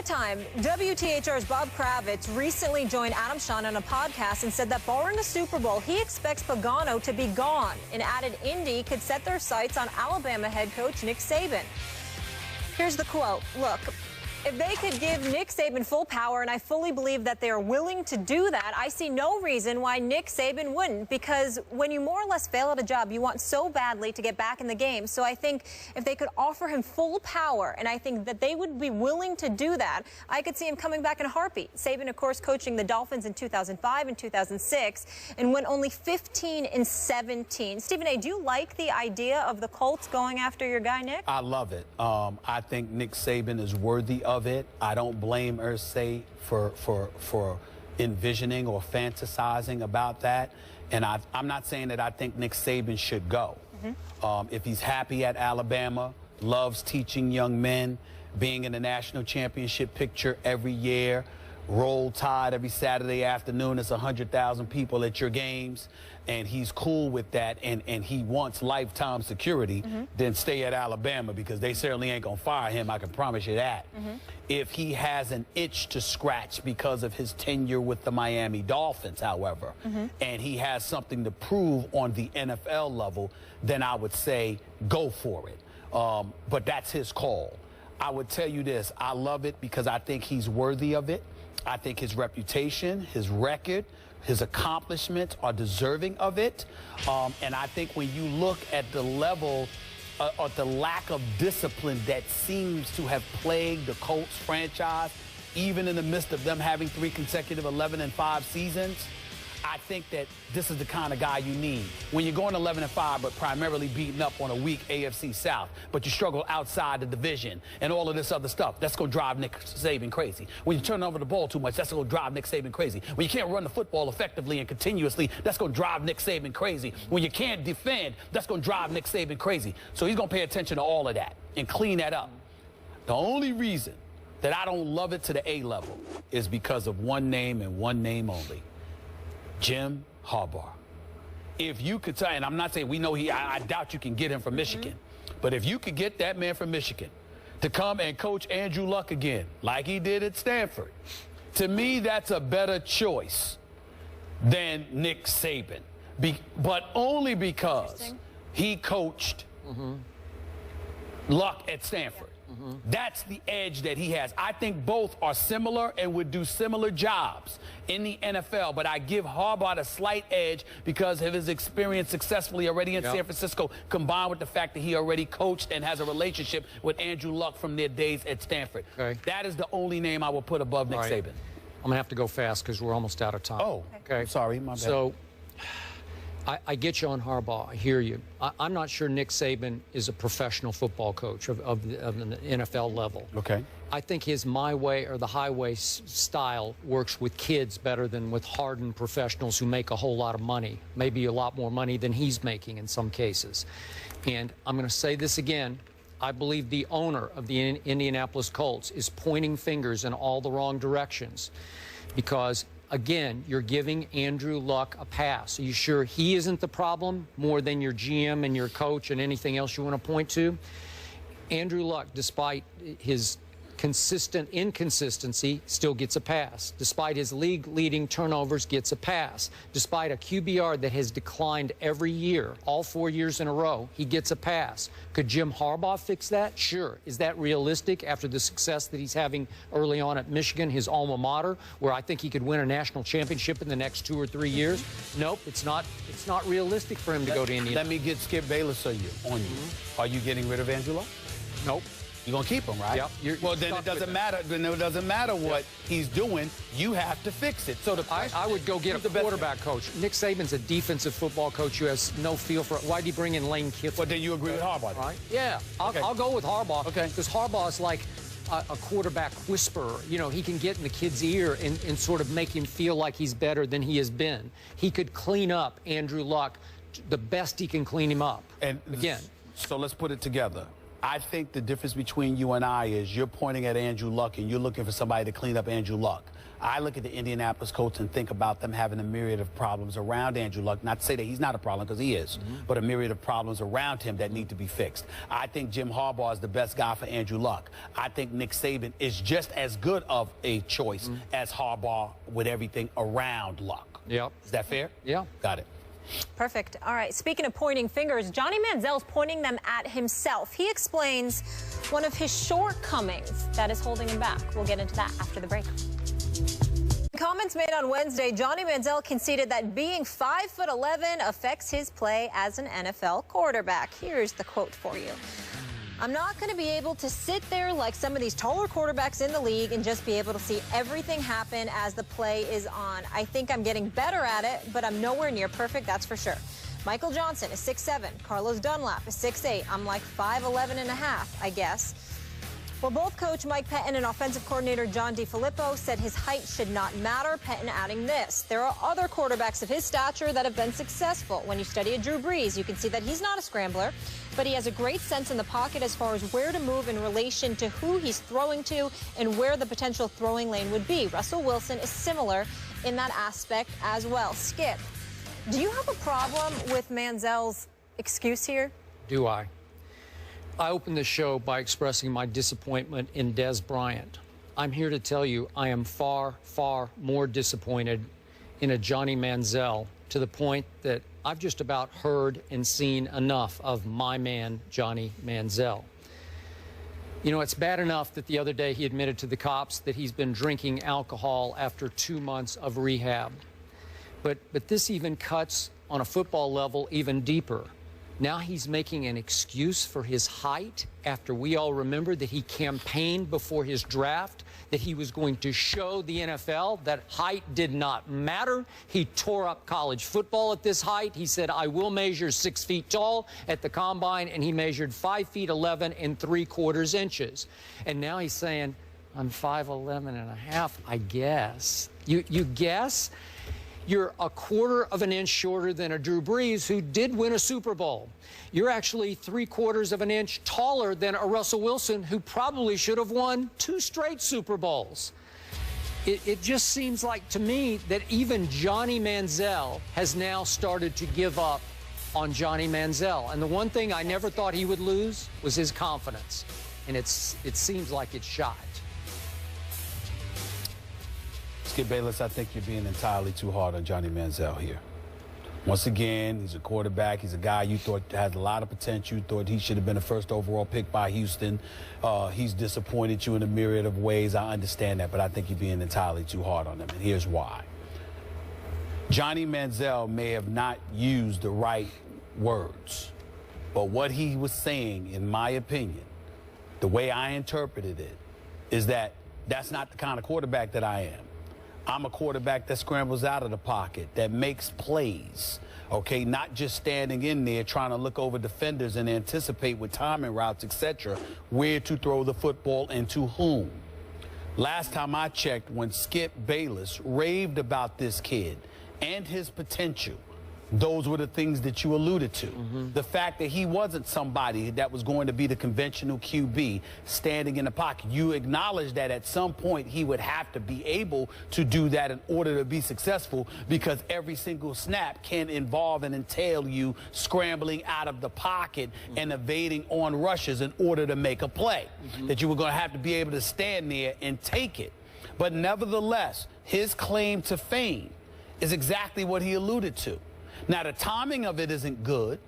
time, WTHR's Bob Kravitz recently joined Adam Shawn on a podcast and said that barring a Super Bowl, he expects Pagano to be gone, and added Indy could set their sights on Alabama head coach Nick Saban. Here's the quote. Look, if they could give Nick Saban full power, and I fully believe that they are willing to do that, I see no reason why Nick Saban wouldn't, because when you more or less fail at a job, you want so badly to get back in the game. So I think if they could offer him full power, and I think that they would be willing to do that, I could see him coming back in a heartbeat. Saban, of course, coaching the Dolphins in 2005 and 2006, and went only 15-17. Stephen A., do you like the idea of the Colts going after your guy, Nick? I love it. I think Nick Saban is worthy of it. I don't blame Irsay for envisioning or fantasizing about that. And I'm not saying that I think Nick Saban should go. If he's happy at Alabama, loves teaching young men, being in the national championship picture every year, Roll Tide every Saturday afternoon, it's 100,000 people at your games, and he's cool with that, and he wants lifetime security, then stay at Alabama, because they certainly ain't gonna fire him, I can promise you that. If he has an itch to scratch because of his tenure with the Miami Dolphins, however, and he has something to prove on the NFL level, then I would say go for it. But that's his call. I would tell you this, I love it because I think he's worthy of it. I think his reputation, his record, his accomplishments are deserving of it. And I think when you look at the level or the lack of discipline that seems to have plagued the Colts franchise, even in the midst of them having 3 consecutive 11-5 seasons, I think that this is the kind of guy you need. When you're going 11-5, but primarily beating up on a weak AFC South, but you struggle outside the division and all of this other stuff, that's going to drive Nick Saban crazy. When you turn over the ball too much, that's going to drive Nick Saban crazy. When you can't run the football effectively and continuously, that's going to drive Nick Saban crazy. When you can't defend, that's going to drive Nick Saban crazy. So he's going to pay attention to all of that and clean that up. The only reason that I don't love it to the A level is because of one name and one name only. Jim Harbaugh. If you could tell, and I'm not saying we know I doubt you can get him from Michigan, but if you could get that man from Michigan to come and coach Andrew Luck again, like he did at Stanford, to me, that's a better choice than Nick Saban. But only because he coached Luck at Stanford. That's the edge that he has. I think both are similar and would do similar jobs in the NFL, but I give Harbaugh a slight edge because of his experience successfully already in San Francisco, combined with the fact that he already coached and has a relationship with Andrew Luck from their days at Stanford. That is the only name I will put above Nick Saban. I'm going to have to go fast because we're almost out of time. Oh, okay. Sorry, my bad. So I get you on Harbaugh. I hear you. I'm not sure Nick Saban is a professional football coach of an NFL level. Okay. I think his my way or the highway style works with kids better than with hardened professionals who make a whole lot of money, maybe a lot more money than he's making in some cases. And I'm going to say this again. I believe the owner of the Indianapolis Colts is pointing fingers in all the wrong directions because, again, you're giving Andrew Luck a pass. Are you sure he isn't the problem more than your GM and your coach and anything else you want to point to? Andrew Luck, despite his consistent inconsistency, still gets a pass. Despite his league-leading turnovers, gets a pass. Despite a QBR that has declined every year, all 4 years in a row, he gets a pass. Could Jim Harbaugh fix that? Sure. Is that realistic after the success that he's having early on at Michigan, his alma mater, where I think he could win a national championship in the next 2 or 3 years? Nope, it's not realistic for him to go to Indiana. Let me get Skip Bayless on you. Are you getting rid of Andrew Luck? Nope. You're going to keep him, right? Yep. Well, then it doesn't matter. Then it doesn't matter what he's doing. You have to fix it. So I would go get a quarterback coach. Nick Saban's a defensive football coach who has no feel for it. Why did he bring in Lane Kiffin? Well, then you agree with Harbaugh, right? Yeah. I'll go with Harbaugh. Okay. Because Harbaugh is like a quarterback whisperer. You know, he can get in the kid's ear and sort of make him feel like he's better than he has been. He could clean up Andrew Luck the best he can clean him up. And again. So let's put it together. I think the difference between you and I is you're pointing at Andrew Luck and you're looking for somebody to clean up Andrew Luck. I look at the Indianapolis Colts and think about them having a myriad of problems around Andrew Luck. Not to say that he's not a problem, because he is, but a myriad of problems around him that need to be fixed. I think Jim Harbaugh is the best guy for Andrew Luck. I think Nick Saban is just as good of a choice as Harbaugh with everything around Luck. Yep. Is that fair? Yeah. Got it. Perfect. All right. Speaking of pointing fingers, Johnny Manziel's pointing them at himself. He explains one of his shortcomings that is holding him back. We'll get into that after the break. In comments made on Wednesday, Johnny Manziel conceded that being 5'11" affects his play as an NFL quarterback. Here's the quote for you. I'm not going to be able to sit there like some of these taller quarterbacks in the league and just be able to see everything happen as the play is on. I think I'm getting better at it, but I'm nowhere near perfect, that's for sure. Michael Johnson is 6'7". Carlos Dunlap is 6'8". I'm like 5'11 and a half, I guess. Well, both coach Mike Pettin and offensive coordinator John DeFilippo said his height should not matter, Pettin adding this. There are other quarterbacks of his stature that have been successful. When you study a Drew Brees, you can see that he's not a scrambler, but he has a great sense in the pocket as far as where to move in relation to who he's throwing to and where the potential throwing lane would be. Russell Wilson is similar in that aspect as well. Skip, do you have a problem with Manziel's excuse here? Do I? I opened the show by expressing my disappointment in Dez Bryant. I'm here to tell you I am far, far more disappointed in a Johnny Manziel, to the point that I've just about heard and seen enough of my man, Johnny Manziel. You know, it's bad enough that the other day he admitted to the cops that he's been drinking alcohol after 2 months of rehab. But this even cuts on a football level even deeper. Now he's making an excuse for his height after we all remember that he campaigned before his draft that he was going to show the NFL that height did not matter. He tore up college football at this height. He said, I will measure 6 feet tall at the combine, and he measured 5'11" 3/4 inches. And now he's saying, I'm 5'11 and a half, I guess. You guess? You're a 1/4 of an inch shorter than a Drew Brees, who did win a Super Bowl. You're actually 3/4 of an inch taller than a Russell Wilson, who probably should have won 2 straight Super Bowls. It just seems like to me that even Johnny Manziel has now started to give up on Johnny Manziel. And the one thing I never thought he would lose was his confidence. And it seems like it's shot. Skip Bayless, I think you're being entirely too hard on Johnny Manziel here. Once again, he's a quarterback. He's a guy you thought has a lot of potential. You thought he should have been a first overall pick by Houston. He's disappointed you in a myriad of ways. I understand that, but I think you're being entirely too hard on him, and here's why. Johnny Manziel may have not used the right words, but what he was saying, in my opinion, the way I interpreted it, is that that's not the kind of quarterback that I am. I'm a quarterback that scrambles out of the pocket, that makes plays, okay? Not just standing in there trying to look over defenders and anticipate with timing routes, etc., where to throw the football and to whom. Last time I checked, when Skip Bayless raved about this kid and his potential, those were the things that you alluded to. The fact that he wasn't somebody that was going to be the conventional QB standing in the pocket. You acknowledge that at some point he would have to be able to do that in order to be successful, because every single snap can involve and entail you scrambling out of the pocket and evading on rushes in order to make a play. That you were going to have to be able to stand there and take it. But nevertheless, his claim to fame is exactly what he alluded to. Now, the timing of it isn't good.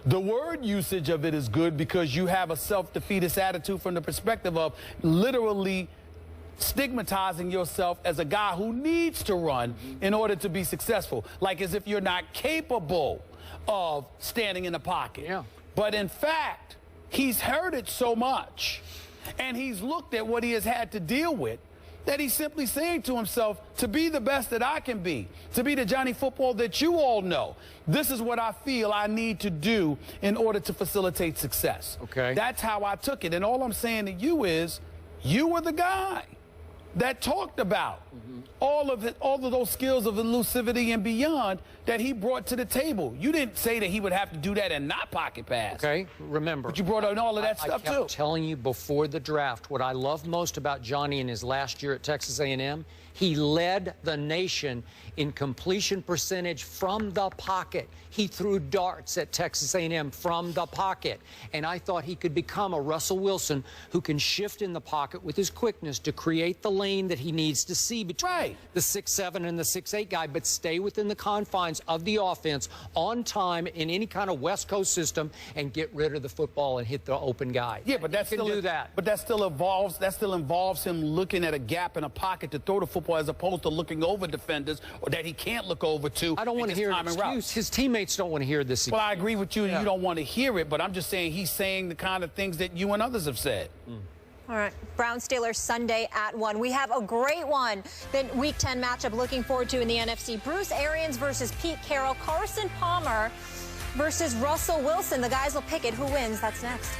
The word usage of it is good, because you have a self-defeatist attitude from the perspective of literally stigmatizing yourself as a guy who needs to run in order to be successful, like as if you're not capable of standing in the pocket. Yeah. But in fact, he's heard it so much, and he's looked at what he has had to deal with, that he's simply saying to himself, to be the best that I can be, to be the Johnny Football that you all know, this is what I feel I need to do in order to facilitate success. Okay. That's how I took it. And all I'm saying to you is, you were the guy that talked about all of those skills of elusivity and beyond that he brought to the table. You didn't say that he would have to do that and not pocket pass. Okay, remember. But you brought in all of that stuff, I kept too. telling you before the draft, what I love most about Johnny in his last year at Texas A&M, he led the nation in completion percentage from the pocket. He threw darts at Texas A&M from the pocket. And I thought he could become a Russell Wilson who can shift in the pocket with his quickness to create the lane that he needs to see between the 6'7" and the 6'8" guy, but stay within the confines of the offense on time in any kind of West Coast system and get rid of the football and hit the open guy. Yeah, but that still do that. But that still involves him looking at a gap in a pocket to throw the football as opposed to looking over defenders or that he can't look over to. I don't want to hear an excuse. His teammates don't want to hear this. Well, I agree with you. Yeah. You don't want to hear it, but I'm just saying he's saying the kind of things that you and others have said. All right, Browns-Steelers Sunday at 1. We have a great one. The Week 10 matchup looking forward to in the NFC. Bruce Arians versus Pete Carroll. Carson Palmer versus Russell Wilson. The guys will pick it. Who wins? That's next.